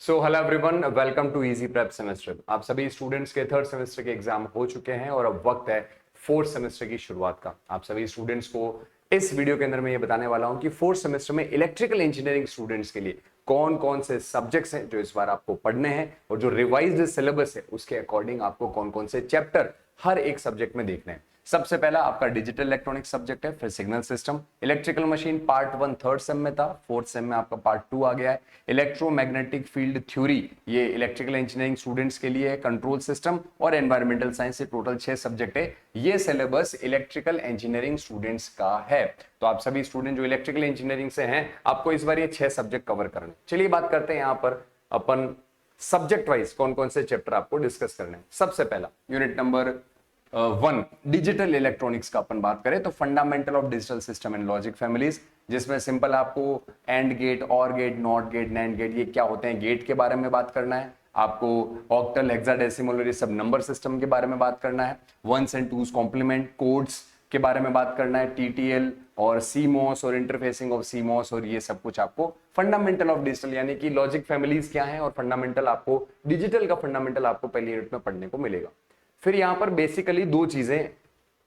So hello everyone, welcome to easy prep semester. आप सभी students के थर्ड सेमेस्टर के एग्जाम हो चुके हैं और अब वक्त है फोर्थ सेमेस्टर की शुरुआत का। आप सभी स्टूडेंट्स को इस वीडियो के अंदर मैं ये बताने वाला हूं कि फोर्थ सेमेस्टर में इलेक्ट्रिकल इंजीनियरिंग स्टूडेंट्स के लिए कौन कौन से सब्जेक्ट्स हैं जो इस बार आपको पढ़ने हैं और जो रिवाइज्ड सिलेबस है उसके अकॉर्डिंग आपको कौन कौन से चैप्टर हर एक सब्जेक्ट में देखने हैं। सबसे पहला आपका डिजिटल इलेक्ट्रॉनिक्स सब्जेक्ट है, फिर signal system, electrical machine part 1 third same में था, फोर्थ सेम में आपका पार्ट 2 आ गया है। इलेक्ट्रोमैग्नेटिक फील्ड थ्योरी ये इलेक्ट्रिकल इंजीनियरिंग स्टूडेंट्स के लिए है। कंट्रोल सिस्टम और एनवायरमेंटल साइंस से टोटल 6 सब्जेक्ट है। ये सिलेबस इलेक्ट्रिकल इंजीनियरिंग स्टूडेंट्स का है। तो आप सभी स्टूडेंट जो इलेक्ट्रिकल इंजीनियरिंग से हैं आपको इस बार ये 6 सब्जेक्ट कवर करने। चलिए बात करते हैं यहाँ पर अपन सब्जेक्ट वाइज कौन कौन से चैप्टर आपको डिस्कस करने हैं। सबसे पहला यूनिट नंबर 1 डिजिटल इलेक्ट्रॉनिक्स का अपन बात करें तो fundamental of digital system and logic families, जिसमें सिंपल आपको एंड गेट, और gate, not gate, NAND gate ये क्या होते हैं गेट के बारे में बात करना है। आपको ऑक्टल, हेक्साडेसिमल और ये सब नंबर सिस्टम के बारे में बात करना है। One's and two's complement codes के बारे में बात करना है। टीटीएल और सीमॉस और इंटरफेसिंग ऑफ सीमॉस और ये सब कुछ आपको फंडामेंटल ऑफ डिजिटल यानी कि लॉजिक फैमिलीज क्या है और फंडामेंटल आपको डिजिटल का फंडामेंटल आपको पहली यूनिट में पढ़ने को मिलेगा। फिर यहां पर बेसिकली दो चीजें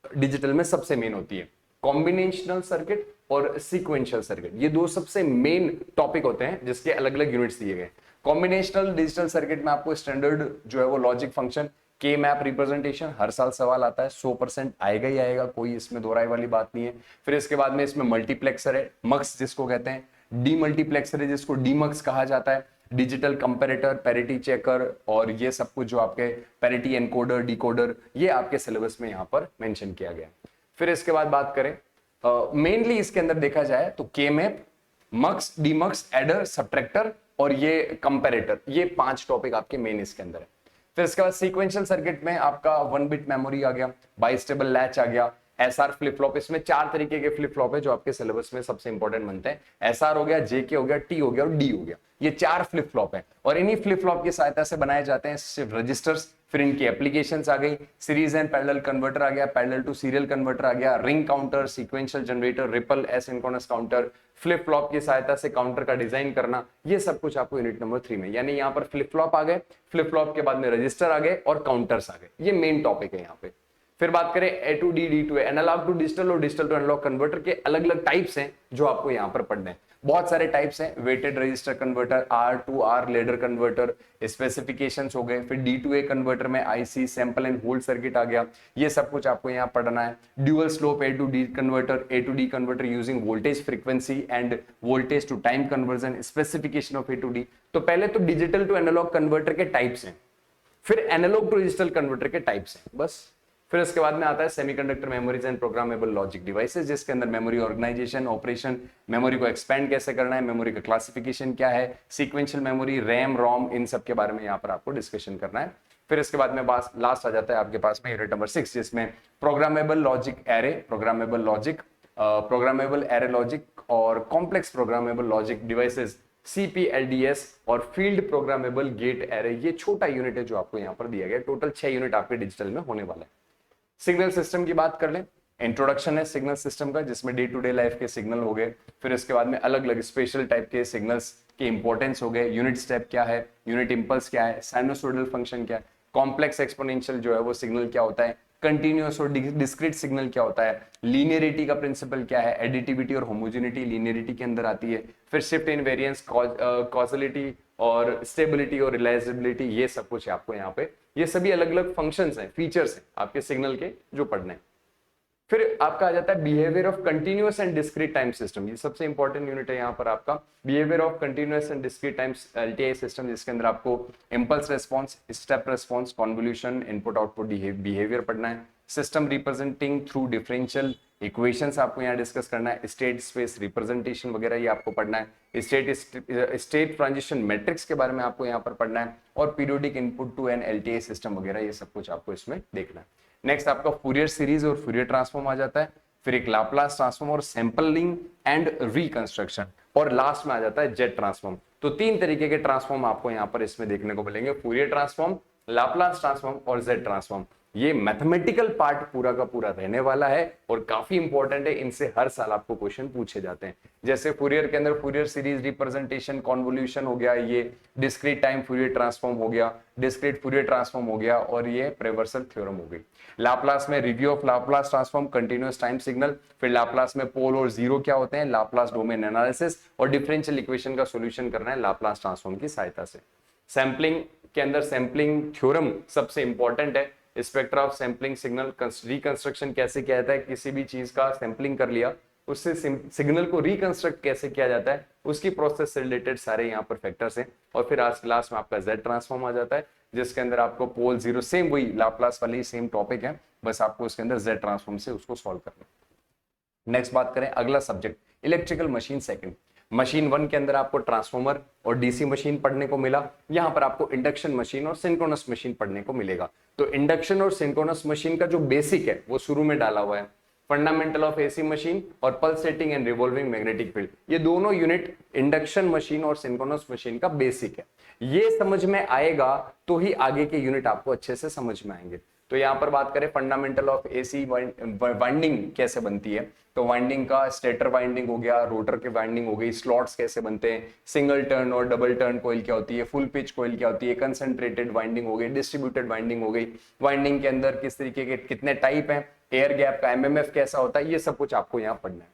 डिजिटल में सबसे मेन होती है, कॉम्बिनेशनल सर्किट और सीक्वेंशियल सर्किट। ये दो सबसे मेन टॉपिक होते हैं जिसके अलग अलग यूनिट्स दिए गए। कॉम्बिनेशनल डिजिटल सर्किट में आपको स्टैंडर्ड जो है वो लॉजिक फंक्शन के मैप रिप्रेजेंटेशन हर साल सवाल आता है, 100% आएगा ही आएगा, कोई इसमें दोहराई वाली बात नहीं है। फिर इसके बाद में इसमें मल्टीप्लेक्सर है, मक्स जिसको कहते हैं, डीमल्टीप्लेक्सर है जिसको डीमक्स कहा जाता है, डिजिटल कंपैरेटर, पैरिटी चेकर और ये सब कुछ जो आपके पैरिटी एनकोडर, डिकोडर ये आपके सिलेबस में यहाँ पर मेंशन किया गया। फिर इसके बाद बात करें मेनली इसके अंदर देखा जाए तो के मैप, मक्स, डीमक्स, एडर, सब्ट्रैक्टर और ये कंपैरेटर, ये 5 टॉपिक आपके मेन इसके अंदर है। फिर इसके बाद सीक्वेंशियल सर्किट में आपका 1 बिट मेमोरी आ गया, बाइस्टेबल लैच आ गया, एसआर फ्लिप फ्लॉप। इसमें 4 तरीके के फ्लिप फ्लॉप है जो आपके सिलेबस में सबसे इंपॉर्टेंट बनते हैं। एसआर हो गया, जेके हो गया, टी हो गया और डी हो गया। ये 4 फ्लिप फ्लॉप है और इन्हीं फ्लिप फ्लॉप की सहायता से बनाए जाते हैं सिर्फ रजिस्टर्स। फिर इनकी एप्लीकेशंस आ गई, सीरीज एंड पैरेलल कन्वर्टर आ गया, पैरेलल टू सीरियल कन्वर्टर आ गया, ring counter, sequential generator, ripple, asynchronous counter, flip flop की सहायता से काउंटर का डिजाइन करना, ये सब कुछ आपको यूनिट नंबर 3 में, यानी यहाँ पर फ्लिप फ्लॉप आ गए, फ्लिप फ्लॉप के बाद में रजिस्टर आ गए और काउंटर्स आ गए। ये मेन टॉपिक है यहाँ पे। फिर बात करें A to D, D to A, analog to digital और डिजिटल टू एनालॉग कन्वर्टर के अलग अलग टाइप्स हैं जो आपको यहाँ पर पढ़ने हैं। बहुत सारे टाइप्स हैं, weighted register converter, R to R ladder converter, specifications हो गए। फिर डी टू ए कन्वर्टर में IC, sample and hold circuit आ गया, ये सब कुछ आपको यहाँ पढ़ना है। Dual slope A to D converter, A to D converter using voltage frequency and voltage to time conversion, specification of A to D. तो पहले तो डिजिटल टू एनालॉग कन्वर्टर के टाइप्स हैं, फिर एनालॉग टू डिजिटल कन्वर्टर के types हैं, बस। फिर इसके बाद में आता है semiconductor memories and programmable logic devices, जिसके अंदर मेमोरी ऑर्गेनाइजेशन, ऑपरेशन, मेमोरी को एक्सपेंड कैसे करना है, मेमोरी का क्लासिफिकेशन क्या है, सीक्वेंशियल मेमोरी, रैम, रोम, इन सब के बारे में यहाँ पर आपको डिस्कशन करना है। फिर इसके बाद में लास्ट आ जाता है आपके पास में यूनिट नंबर 6, जिसमें programmable logic array, programmable logic, programmable array logic और complex programmable logic devices, CPLDS और फील्ड प्रोग्रामेबल गेट एरे। ये छोटा यूनिट है जो आपको यहाँ पर दिया गया। टोटल 6 यूनिट आपके डिजिटल में होने वाला है। सिग्नल सिस्टम की बात कर लें, इंट्रोडक्शन है सिग्नल सिस्टम का, जिसमें डे टू डे लाइफ के सिग्नल हो गए। फिर इसके बाद में अलग अलग स्पेशल टाइप के सिग्नल्स के इंपॉर्टेंस हो गए, यूनिट स्टेप क्या है, यूनिट इंपल्स क्या है, साइनोसॉइडल फंक्शन क्या है, कॉम्प्लेक्स एक्सपोनेंशियल जो है वो सिग्नल क्या होता है, कंटिन्यूअस और डिस्क्रीट सिग्नल क्या होता है, लीनियरिटी का प्रिंसिपल क्या है, एडिटिविटी और होमोजेनिटी लीनियरिटी के अंदर आती है। फिर शिफ्ट इन वेरिएंस, कॉजलिटी और स्टेबिलिटी और रिलायबिलिटी, ये सब कुछ आपको यहाँ पे, ये सभी अलग अलग फंक्शंस हैं, फीचर्स हैं आपके सिग्नल के जो पढ़ने हैं। फिर आपका आ जाता है behaviour of continuous and discrete time system. ये सबसे इंपॉर्टेंट यूनिट है यहाँ पर आपका, behaviour of continuous and discrete time LTI system, जिसके अंदर आपको impulse response, step response, convolution, input output behaviour पढ़ना है। System representing through differential equations आपको यहाँ डिस्कस करना है। स्टेट स्पेस रिप्रेजेंटेशन वगैरह ये आपको पढ़ना है। स्टेट ट्रांजिशन मैट्रिक्स के बारे में आपको यहाँ पर पढ़ना है और periodic input to an LTI system वगैरह, ये सब कुछ आपको इसमें देखना है। नेक्स्ट आपका फूरियर सीरीज और फूरियर ट्रांसफॉर्म आ जाता है। फिर एक लाप्लास ट्रांसफॉर्म और सैंपलिंग एंड रिकंस्ट्रक्शन, और लास्ट में आ जाता है जेट ट्रांसफॉर्म। तो 3 तरीके के ट्रांसफॉर्म आपको यहाँ पर इसमें देखने को मिलेंगे, फूरियर ट्रांसफॉर्म, लाप्लास ट्रांसफॉर्म और जेट ट्रांसफॉर्म। ये मैथमेटिकल पार्ट पूरा का पूरा रहने वाला है और काफी इंपॉर्टेंट है, इनसे हर साल आपको क्वेश्चन पूछे जाते हैं। जैसे फूरियर के अंदर फूरियर सीरीज रिप्रेजेंटेशन कॉन्वोल्यूशन हो गया, ये डिस्क्रीट टाइम फूरियर ट्रांसफॉर्म हो गया, डिस्क्रीट फूरियर ट्रांसफॉर्म हो गया, और ये ट्रेवर्सल थ्योरम हो गई। लाप्लास में review of Laplace transform, continuous time signal, फिर लाप्लास में पोल और जीरो क्या होते हैं, लाप्लास डोमेन एनालिसिस, और डिफरेंशियल इक्वेशन का सॉल्यूशन करना है लाप्लास ट्रांसफॉर्म की सहायता से। सैंपलिंग के अंदर सैंपलिंग थ्योरम सबसे इंपॉर्टेंट है। Spectra of sampling signal reconstruction कैसे किया जाता है, किसी भी चीज का सैंपलिंग कर लिया, उससे सिग्नल को रिकंस्ट्रक्ट कैसे किया जाता है, उसकी प्रोसेस से रिलेटेड सारे यहाँ पर फैक्टर्स हैं। और फिर आज क्लास में आपका जेड ट्रांसफॉर्म आ जाता है, जिसके अंदर आपको पोल जीरो, सेम वही लाप्लास वाली सेम टॉपिक है, बस आपको उसके अंदर जेड ट्रांसफॉर्म से उसको सॉल्व करना। नेक्स्ट बात करें, अगला subject electrical machine second. Machine 1 के अंदर आपको ट्रांसफॉर्मर और डीसी मशीन पढ़ने को मिला, यहां पर आपको इंडक्शन मशीन और सिंक्रोनस मशीन पढ़ने को मिलेगा। तो इंडक्शन और सिंक्रोनस मशीन का जो बेसिक है वो शुरू में डाला हुआ है, फंडामेंटल ऑफ एसी मशीन और pulsating and revolving magnetic field, ये दोनों यूनिट इंडक्शन मशीन और सिंक्रोनस मशीन का बेसिक है। ये समझ में आएगा तो ही आगे के यूनिट आपको अच्छे से समझ में आएंगे। तो यहां पर बात करें फंडामेंटल ऑफ एसी वाइंडिंग कैसे बनती है, तो वाइंडिंग का स्टेटर वाइंडिंग हो गया, रोटर के वाइंडिंग हो गई, स्लॉट्स कैसे बनते हैं, सिंगल टर्न और डबल टर्न कॉइल क्या होती है, फुल पिच कॉइल क्या होती है, कंसंट्रेटेड वाइंडिंग हो गई, डिस्ट्रीब्यूटेड वाइंडिंग हो गई, वाइंडिंग के अंदर किस तरीके के कितने टाइप हैं, एयर गैप का एमएमएफ कैसा होता है, ये सब कुछ आपको यहाँ पढ़ना है।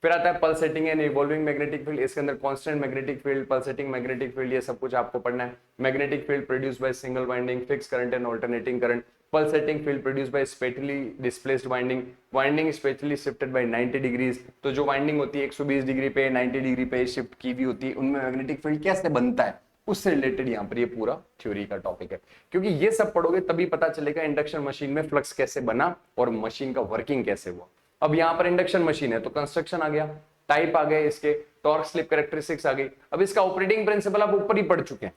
फिर आता है pulsating and revolving magnetic field, इसके अंदर constant magnetic field, pulsating magnetic field, ये सब कुछ आपको पढ़ना है। Magnetic field produced by single winding, fix current and alternating current, pulsating field produced by specially displaced winding, winding specially shifted by 90 degrees, तो जो वाइंडिंग होती है 120 डिग्री पे 90 डिग्री पे शिफ्ट की हुई होती है, उनमें मैग्नेटिक फील्ड कैसे बनता है, उससे रिलेटेड यहाँ पर ये पूरा थ्योरी का टॉपिक है। क्योंकि ये सब पढ़ोगे तभी पता चलेगा इंडक्शन मशीन में फ्लक्स कैसे बना और मशीन का वर्किंग कैसे हुआ। अब यहाँ पर इंडक्शन मशीन है तो कंस्ट्रक्शन आ गया, टाइप आ गए इसके, टॉर्क स्लिप कैरेक्टरिस्टिक्स आ गई। अब इसका ऑपरेटिंग प्रिंसिपल आप ऊपर ही पढ़ चुके हैं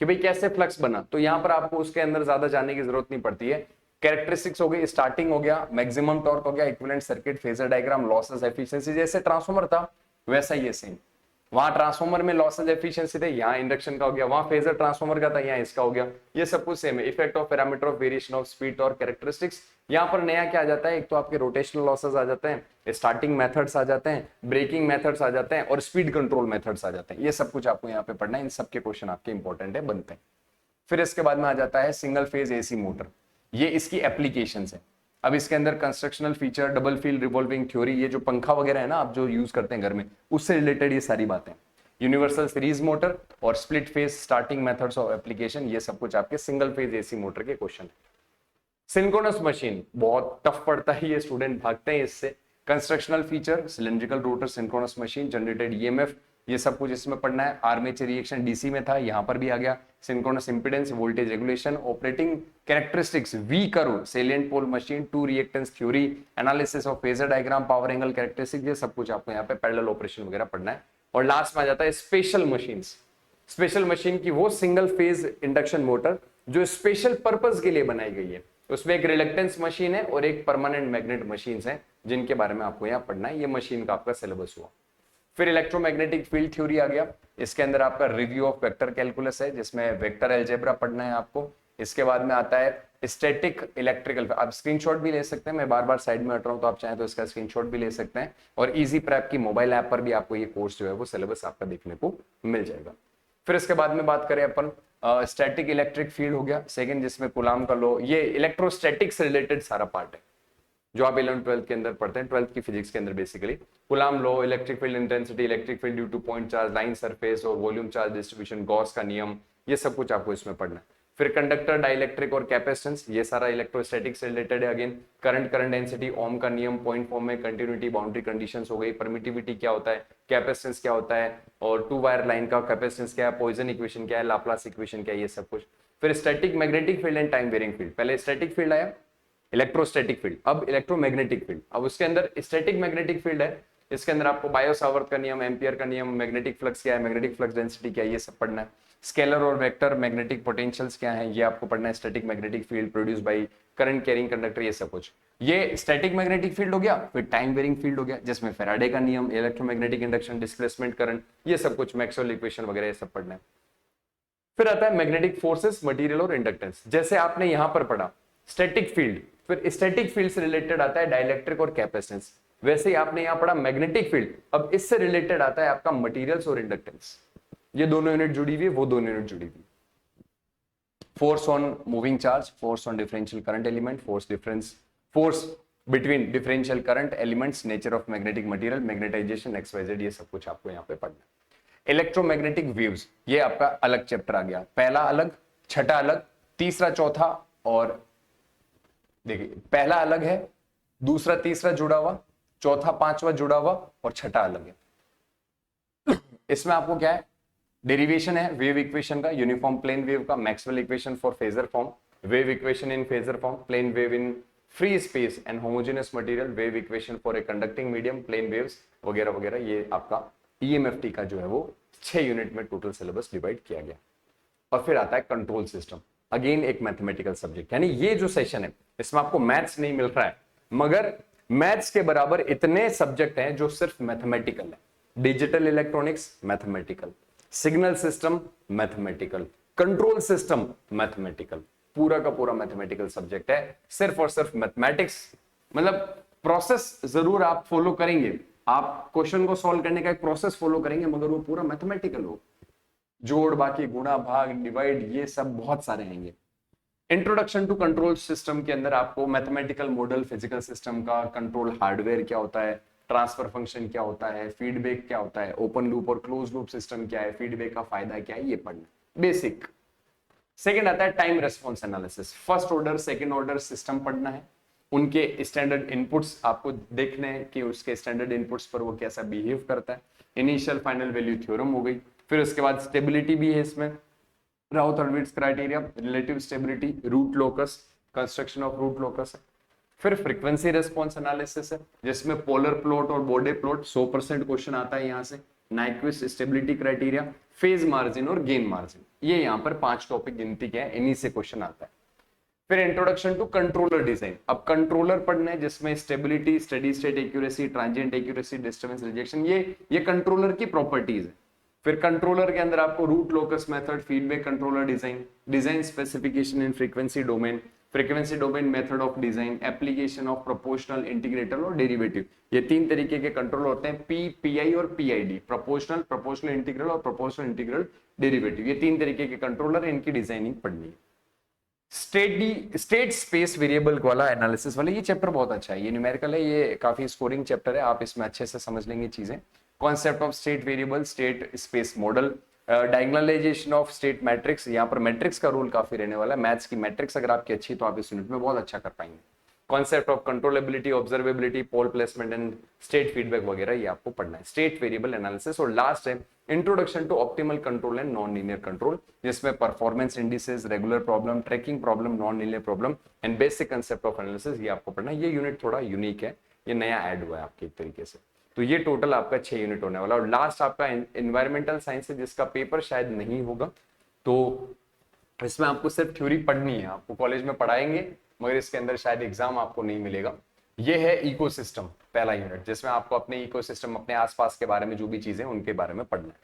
कि भाई कैसे फ्लक्स बना, तो यहां पर आपको उसके अंदर ज्यादा जाने की जरूरत नहीं पड़ती है। कैरेक्टरिस्टिक्स हो गई, स्टार्टिंग हो गया, मैक्सिमम टॉर्क हो गया, equivalent circuit, phasor diagram, losses, efficiency, जैसे ट्रांसफार्मर था वैसा ही है सेम। वहां ट्रांसफार्मर में लॉसेस एफिशिएंसी थे, यहाँ इंडक्शन का हो गया, वहां फेजर ट्रांसफार्मर का था, यहाँ इसका हो गया, ये सब कुछ सेम है। Effect of parameter of variation of speed और कैरेक्टरिस्टिक्स, यहाँ पर नया क्या आ जाता है, एक तो आपके रोटेशनल लॉसेस आ जाते हैं, स्टार्टिंग मेथड्स आ जाते हैं, ब्रेकिंग मेथड्स आ जाते हैं और स्पीड कंट्रोल मेथड्स आ जाते हैं। ये सब कुछ आपको यहाँ पे पढ़ना है, इन सब के क्वेश्चन आपके इंपॉर्टेंट है, बनते हैं। फिर इसके बाद में आ जाता है सिंगल फेज एसी मोटर, ये इसकी एप्लीकेशंस है। अब इसके अंदर constructional feature, double field revolving theory, ये जो पंखा वगैरह है ना आप जो यूज करते हैं घर में, उससे रिलेटेड ये सारी बातें, यूनिवर्सल सीरीज मोटर और split phase starting methods of application, ये सब कुछ आपके सिंगल फेज एसी मोटर के क्वेश्चन है। सिंक्रोनस मशीन बहुत टफ पड़ता है, ये स्टूडेंट भागते हैं इससे। Constructional feature, cylindrical rotor synchronous machine, generated EMF, ये सब कुछ इसमें पढ़ना है। आर्मेचर रिएक्शन डीसी में था, यहां पर भी आ गया। Synchronous impedance, voltage regulation, operating characteristics, V curve, salient pole machine, two reactance theory, analysis of phasor diagram, power angle characteristics, ये सब कुछ आपको यहाँ पे पैरेलल ऑपरेशन वगैरह पढ़ना है। और लास्ट में आ जाता है स्पेशल मशीन्स। स्पेशल मशीन की वो सिंगल फेज इंडक्शन मोटर जो स्पेशल पर्पस के लिए बनाई गई है, उसमें एक रिलक्टेंस मशीन है और एक परमानेंट मैग्नेट मशीन है, जिनके बारे में आपको यहाँ पढ़ना है। ये मशीन का आपका सिलेबस हुआ। फिर इलेक्ट्रोमैग्नेटिक फील्ड थ्योरी आ गया, इसके अंदर आपका रिव्यू ऑफ वेक्टर कैलकुलस है, जिसमें वेक्टर अलजेब्रा पढ़ना है आपको। इसके बाद में आता है स्टैटिक इलेक्ट्रिकल, आप स्क्रीनशॉट भी ले सकते हैं, मैं बार बार साइड में हट रहा हूं तो आप चाहें तो इसका स्क्रीनशॉट भी ले सकते हैं। और इजी प्रेप की मोबाइल ऐप पर भी आपको ये कोर्स जो है वो सिलेबस आपका देखने को मिल जाएगा। फिर इसके बाद में बात करें अपन स्टैटिक इलेक्ट्रिक फील्ड हो गया सेकंड, जिसमें कुलाम का लॉ, ये इलेक्ट्रोस्टैटिक से रिलेटेड सारा पार्ट है जो आप 11th 12th के अंदर पढ़ते हैं, 12th की फिजिक्स के अंदर basically. कुलाम law, electric field intensity, electric field due two point charge, line surface और वॉल्यूम चार्ज डिस्ट्रीब्यूशन, गॉस का नियम, ये सब कुछ आपको इसमें पढ़ना है। फिर कंडक्टर, डाइलेक्ट्रिक और कैपेसिटेंस, ये सारा इलेक्ट्रोस्टैटिक से रिलेटेड है। अगेन करंट, करंट डेंसिटी, ओम का नियम, पॉइंट फॉर्म में कंटिन्यूटी, बाउंड्री कंडीशंस हो गई, परमिटिविटी क्या होता है, कैपेसिटेंस क्या होता है, और टू वायर लाइन का कैपेसिटेंस क्या है, पॉइजन इक्वेशन क्या है, लाप्लास इक्वेशन क्या है, ये सब कुछ। फिर static magnetic field and time varying field, पहले स्टैटिक फील्ड आया, इलेक्ट्रोस्टैटिक फील्ड, अब इलेक्ट्रोमैग्नेटिक फील्ड। अब उसके अंदर स्टैटिक मैग्नेटिक फील्ड है, इसके अंदर आपको बायो-सावर्त का नियम, एम्पियर का नियम, मैग्नेटिक फ्लक्स क्या है, मैग्नेटिक फ्लक्स डेंसिटी क्या है, ये सब पढ़ना है। स्केलर और वेक्टर मैग्नेटिक पोटेंशियल्स क्या है, ये आपको पढ़ना है। Static magnetic field produce by current carrying conductor, ये सब कुछ। ये स्टैटिक मैग्नेटिक फील्ड हो गया। फिर टाइम वेरिंग फील्ड हो गया, जिसमें फैराडे का नियम, इलेक्ट्रोमैग्नेटिक इंडक्शन, डिस्प्लेसमेंट करंट, ये सब कुछ, मैक्सवेल इक्वेशन वगैरह ये सब पढ़ना है। फिर आता है मैग्नेटिक फोर्सेस, मटेरियल और इंडक्टेंस। जैसे आपने यहां पर पढ़ा स्टैटिक फील्ड, फिर स्टैटिक फील्ड से रिलेटेड आता है डाइलेक्ट्रिक और कैपेसिटेंस। वैसे ही आपने यहां पढ़ा मैग्नेटिक फील्ड, अब इससे रिलेटेड आता है आपका मटेरियल्स और इंडक्टेंस। ये दोनों यूनिट जुड़ी हुई है, वो दोनों यूनिट जुड़ी हुई है। Force on moving charge, force on differential current element, force between differential current elements, nature of magnetic material, magnetization, XYZ, ये सब कुछ आपको यहाँ पे पढ़ना है। इलेक्ट्रोमैग्नेटिक वेव्स, ये आपका अलग चैप्टर आ गया, पहला अलग, छठा अलग, तीसरा चौथा, और देखिए पहला अलग है, दूसरा तीसरा जुड़ा हुआ, चौथा पांचवा जुड़ा हुआ, और छठा अलग है। इसमें आपको क्या है, डेरिवेशन है वेव इक्वेशन का, यूनिफॉर्म प्लेन वेव का, Maxwell equation for phasor form, wave equation in phasor form, plane wave in free space and homogeneous material, wave equation for a conducting medium, plane waves वगैरह वगैरह। ये आपका EMFT का जो है वो 6 यूनिट में टोटल सिलेबस डिवाइड किया गया। और फिर आता है कंट्रोल सिस्टम, अगेन एक मैथमेटिकल सब्जेक्ट। यानी ये जो सेशन है इसमें आपको मैथ्स नहीं मिल रहा है, मगर मैथ्स के बराबर इतने सब्जेक्ट हैं जो सिर्फ मैथमेटिकल है। Digital electronics mathematical, signal system mathematical, control system mathematical, पूरा का पूरा मैथमेटिकल सब्जेक्ट है। सिर्फ और सिर्फ मैथमेटिक्स, मतलब प्रोसेस जरूर आप फॉलो करेंगे, आप क्वेश्चन को सॉल्व करने का एक प्रोसेस फॉलो करेंगे, मगर वो पूरा मैथमेटिकल हो। जोड़, बाकी गुणा, भाग, डिवाइड, ये सब बहुत सारे हैं। इंट्रोडक्शन टू कंट्रोल सिस्टम के अंदर आपको मैथमेटिकल मॉडल फिजिकल सिस्टम का, कंट्रोल हार्डवेयर क्या होता है, ट्रांसफर फंक्शन क्या होता है, फीडबैक क्या होता है, ओपन लूप और क्लोज लूप सिस्टम क्या है, फीडबैक का फायदा क्या है, ये पढ़ना बेसिक। सेकंड आता है time response analysis, first order second order system पढ़ना है, उनके स्टैंडर्ड इनपुट्स आपको देखने हैं कि उसके स्टैंडर्ड इनपुट्स पर वो कैसा बिहेव करता है। इनिशियल फाइनल वैल्यू थ्योरम हो गई, फिर उसके बाद स्टेबिलिटी भी है इसमें, Routh Hurwitz criteria, relative stability, root locus, construction of root locus है। फिर फ्रीक्वेंसी रेस्पॉन्स एनालिसिस है, जिसमें पोलर प्लॉट और बॉडे प्लॉट 100% क्वेश्चन आता है यहाँ से, Nyquist stability criteria, phase margin और गेन मार्जिन, ये यहाँ पर 5 टॉपिक गिनती के हैं, इन्हीं से क्वेश्चन आता है। फिर इंट्रोडक्शन टू कंट्रोलर डिजाइन, अब कंट्रोलर पढ़ना है जिसमें stability, steady state accuracy, transient accuracy, disturbance rejection, ये कंट्रोलर की प्रॉपर्टीज है। फिर कंट्रोलर के अंदर आपको root locus method, feedback controller design, design specification in frequency domain method of design, application of proportional, integrator और डेरिवेटिव, ये 3 तरीके के कंट्रोल होते हैं, PI और PID, प्रोपोर्शनल इंटीग्रल और प्रोपोर्शनल इंटीग्रल डेरिवेटिव, ये 3 तरीके के कंट्रोलर, इनकी डिजाइनिंग पढ़नी है। स्टेट स्पेस वेरिएबल वाला एनालिसिस वाला ये चैप्टर बहुत अच्छा है, ये न्यूमेरिकल है, ये काफी स्कोरिंग चैप्टर है, आप इसमें अच्छे से समझ लेंगे चीजें। Concept of state variable, state space model, diagonalization of state matrix, यहाँ पर मैट्रिक्स का रोल काफी रहने वाला है, मैथ्स की मैट्रिक्स अगर आपकी अच्छी तो आप इस यूनिट में बहुत अच्छा कर पाएंगे। Concept of controllability, observability, pole placement and state feedback वगैरह ये आपको पढ़ना है, स्टेट वेरिएबल एनालिसिस। और लास्ट है introduction to optimal control and non linear control, जिसमें performance indices, regular problem, tracking problem, non linear problem and basic concept of analysis, ये आपको पढ़ना है। ये यूनिट थोड़ा यूनिक है, ये नया ऐड हुआ है आपके एक तरीके से। तो ये टोटल आपका 6 यूनिट होने वाला, और लास्ट आपका एनवायरमेंटल साइंस है, जिसका पेपर शायद नहीं होगा, तो इसमें आपको सिर्फ थ्योरी पढ़नी है, आपको कॉलेज में पढ़ाएंगे मगर इसके अंदर शायद एग्जाम आपको नहीं मिलेगा। ये है इकोसिस्टम, पहला यूनिट, जिसमें आपको अपने इकोसिस्टम, अपने आसपास के बारे में जो भी चीजें उनके बारे में पढ़ना है,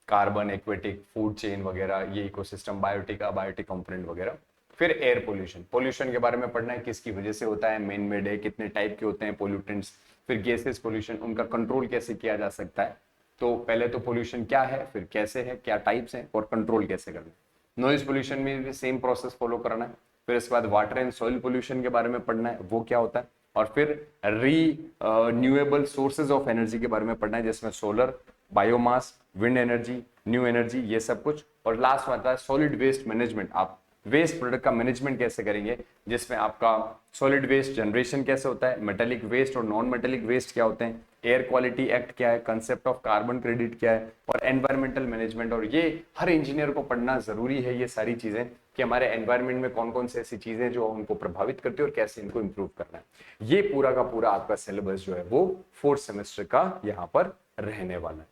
कार्बन, एक्वेटिक, फूड चेन वगैरह, ये इकोसिस्टम, बायोटिक, अबायोटिक कंपोनेंट वगैरह। फिर एयर पोल्यूशन, पोल्यूशन के बारे में पढ़ना है, किसकी वजह से होता है, मेन मेड है, कितने टाइप के होते हैं पोल्यूटेंट्स। फिर गैसेस पोल्यूशन, उनका कंट्रोल कैसे किया जा सकता है, तो पहले तो पोल्यूशन क्या है, फिर कैसे है, क्या टाइप्स हैं और कंट्रोल कैसे करना है। नॉइज पोल्यूशन में भी सेम प्रोसेस फॉलो करना है। फिर इसके बाद वाटर एंड सॉइल पोल्यूशन के बारे में पढ़ना है, वो क्या होता है। और फिर रीन्यूएबल सोर्सेज ऑफ एनर्जी के बारे में पढ़ना है, जिसमें solar, biomass, wind energy, new energy, ये सब कुछ। और लास्ट में आता है सॉलिड वेस्ट मैनेजमेंट, आप वेस्ट प्रोडक्ट का मैनेजमेंट कैसे करेंगे, जिसमें आपका सॉलिड वेस्ट जनरेशन कैसे होता है, मेटेलिक वेस्ट और नॉन मेटेलिक वेस्ट क्या होते हैं, एयर क्वालिटी एक्ट क्या है, कंसेप्ट ऑफ कार्बन क्रेडिट क्या है, और एनवायरमेंटल मैनेजमेंट। और ये हर इंजीनियर को पढ़ना जरूरी है, ये सारी चीजें, कि हमारे एनवायरमेंट में कौन कौन से ऐसी चीजें जो उनको प्रभावित करती है और कैसे इनको इंप्रूव करना है। ये पूरा का पूरा आपका सिलेबस जो है वो 4th सेमेस्टर का यहाँ पर रहने वाला है।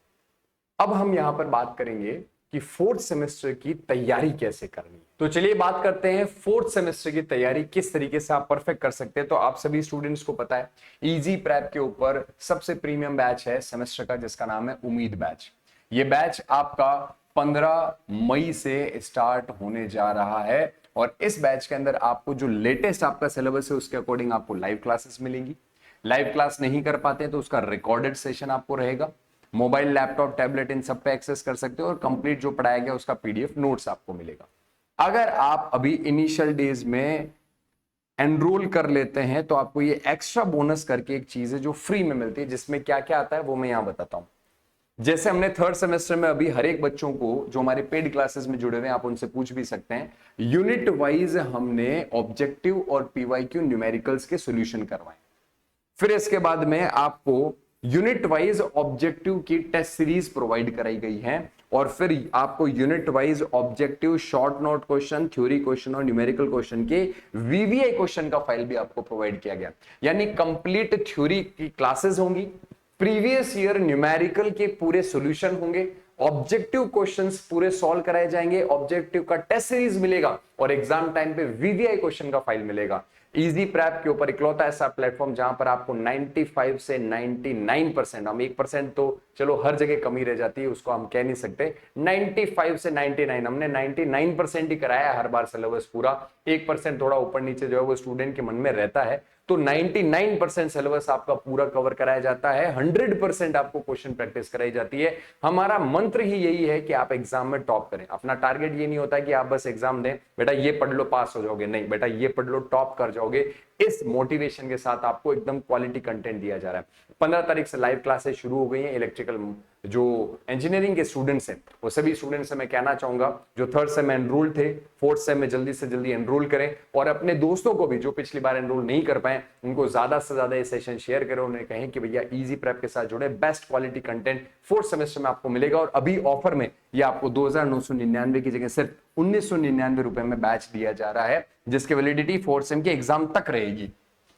अब हम यहाँ पर बात करेंगे कि 4th सेमेस्टर की तैयारी कैसे करनी है। तो चलिए बात करते हैं 4th सेमेस्टर की तैयारी किस तरीके से आप परफेक्ट कर सकते हैं। तो आप सभी स्टूडेंट्स को पता है, इजी प्रेप के ऊपर सबसे प्रीमियम बैच है सेमेस्टर का, जिसका नाम है उम्मीद बैच। ये बैच आपका 15 मई से स्टार्ट होने जा रहा है और इस बैच के अंदर आपको जो लेटेस्ट आपका सिलेबस है उसके अकॉर्डिंग आपको लाइव क्लासेस मिलेंगी। लाइव क्लास नहीं कर पाते तो उसका रिकॉर्डेड सेशन आपको रहेगा। मोबाइल, लैपटॉप, टैबलेट इन सब पे एक्सेस कर सकते हो और कंप्लीट जो पढ़ाया गया उसका पीडीएफ नोट्स आपको मिलेगा। अगर आप अभी इनिशियल डेज में एनरोल कर लेते हैं तो आपको ये एक्स्ट्रा बोनस करके एक चीज है जो फ्री में मिलती है, जिसमें क्या क्या आता है वो मैं यहां बताता हूं। जैसे हमने थर्ड सेमेस्टर में अभी हर एक बच्चों को जो हमारे पेड क्लासेस में जुड़े हुए हैं, आप उनसे पूछ भी सकते हैं, यूनिट वाइज हमने ऑब्जेक्टिव और पीवाईक्यू न्यूमेरिकल्स के सॉल्यूशन करवाए। फिर इसके बाद में आपको यूनिट वाइज ऑब्जेक्टिव की टेस्ट सीरीज प्रोवाइड कराई गई है और फिर आपको unit wise objective, short note question, theory question और न्यूमेरिकल क्वेश्चन के वीवीआई क्वेश्चन का फाइल भी आपको प्रोवाइड किया गया। यानी कंप्लीट थ्योरी की क्लासेस होंगी, प्रीवियस ईयर न्यूमेरिकल के पूरे सॉल्यूशन होंगे, ऑब्जेक्टिव क्वेश्चंस पूरे सॉल्व कराए जाएंगे, ऑब्जेक्टिव का टेस्ट सीरीज मिलेगा और एग्जाम टाइम पे वीवीआई क्वेश्चन का फाइल मिलेगा। इजी प्रैप के ऊपर इकलौता ऐसा प्लेटफॉर्म जहां पर आपको 95 से 99%, हम 1% तो चलो हर जगह कमी रह जाती है, उसको हम कह नहीं सकते, 95 से 99, हमने 99% ही कराया हर बार सिलेबस पूरा। 1% थोड़ा ऊपर नीचे जो है वो स्टूडेंट के मन में रहता है, तो 99% सिलेबस आपका पूरा कवर कराया जाता है, 100% आपको क्वेश्चन प्रैक्टिस कराई जाती है। हमारा मंत्र ही यही है कि आप एग्जाम में टॉप करें। अपना टारगेट ये नहीं होता कि आप बस एग्जाम दें, बेटा ये पढ़ लो पास हो जाओगे, नहीं बेटा ये पढ़ लो टॉप कर जाओगे। इस मोटिवेशन के साथ आपको एकदम क्वालिटी कंटेंट दिया जा रहा है। 15 तारीख से लाइव क्लासेस शुरू हो गई हैं। इलेक्ट्रिकल जो इंजीनियरिंग के स्टूडेंट्स हैं वो सभी स्टूडेंट्स से मैं कहना चाहूंगा जो थर्ड सेम में एनरोल थे, फोर्थ सेम में जल्दी से जल्दी एनरोल करें और अपने दोस्तों को भी जो पिछली बार एनरोल नहीं कर पाए उनको ज्यादा से ज्यादा ये सेशन शेयर करें। उन्हें कहें कि भैया इजी प्रेप के साथ जुड़े, best quality content fourth semester में आपको मिलेगा। और अभी ऑफर में ये आपको 2999 की जगह सिर्फ 1999 रुपए में बैच दिया जा रहा है, जिसकी वैलिडिटी फोर्थ सेम के एग्जाम तक रहेगी।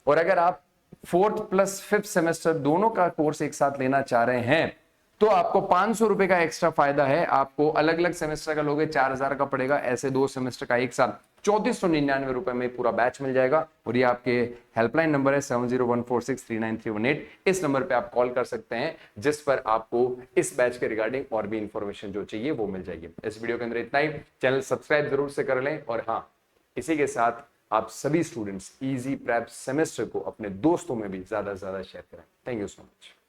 और अगर आप फोर्थ प्लस फिफ्थ सेमेस्टर दोनों का कोर्स एक साथ लेना चाह रहे हैं तो आपको 500 रुपए का एक्स्ट्रा फायदा है। आपको अलग अलग सेमेस्टर का लोगे 4000 का पड़ेगा, ऐसे 2 सेमेस्टर का एक साथ 3499 रुपए में पूरा बैच मिल जाएगा। और ये आपके हेल्पलाइन नंबर है 7014639318। इस नंबर पे आप कॉल कर सकते हैं, जिस पर आपको इस बैच के रिगार्डिंग और भी इंफॉर्मेशन जो चाहिए वो मिल जाएगी। इस वीडियो के अंदर इतना ही। चैनल सब्सक्राइब जरूर से कर लें और हाँ, इसी के साथ आप सभी स्टूडेंट्स इजी प्रेप सेमेस्टर को अपने दोस्तों में भी ज्यादा से ज्यादा शेयर करें। Thank you so much.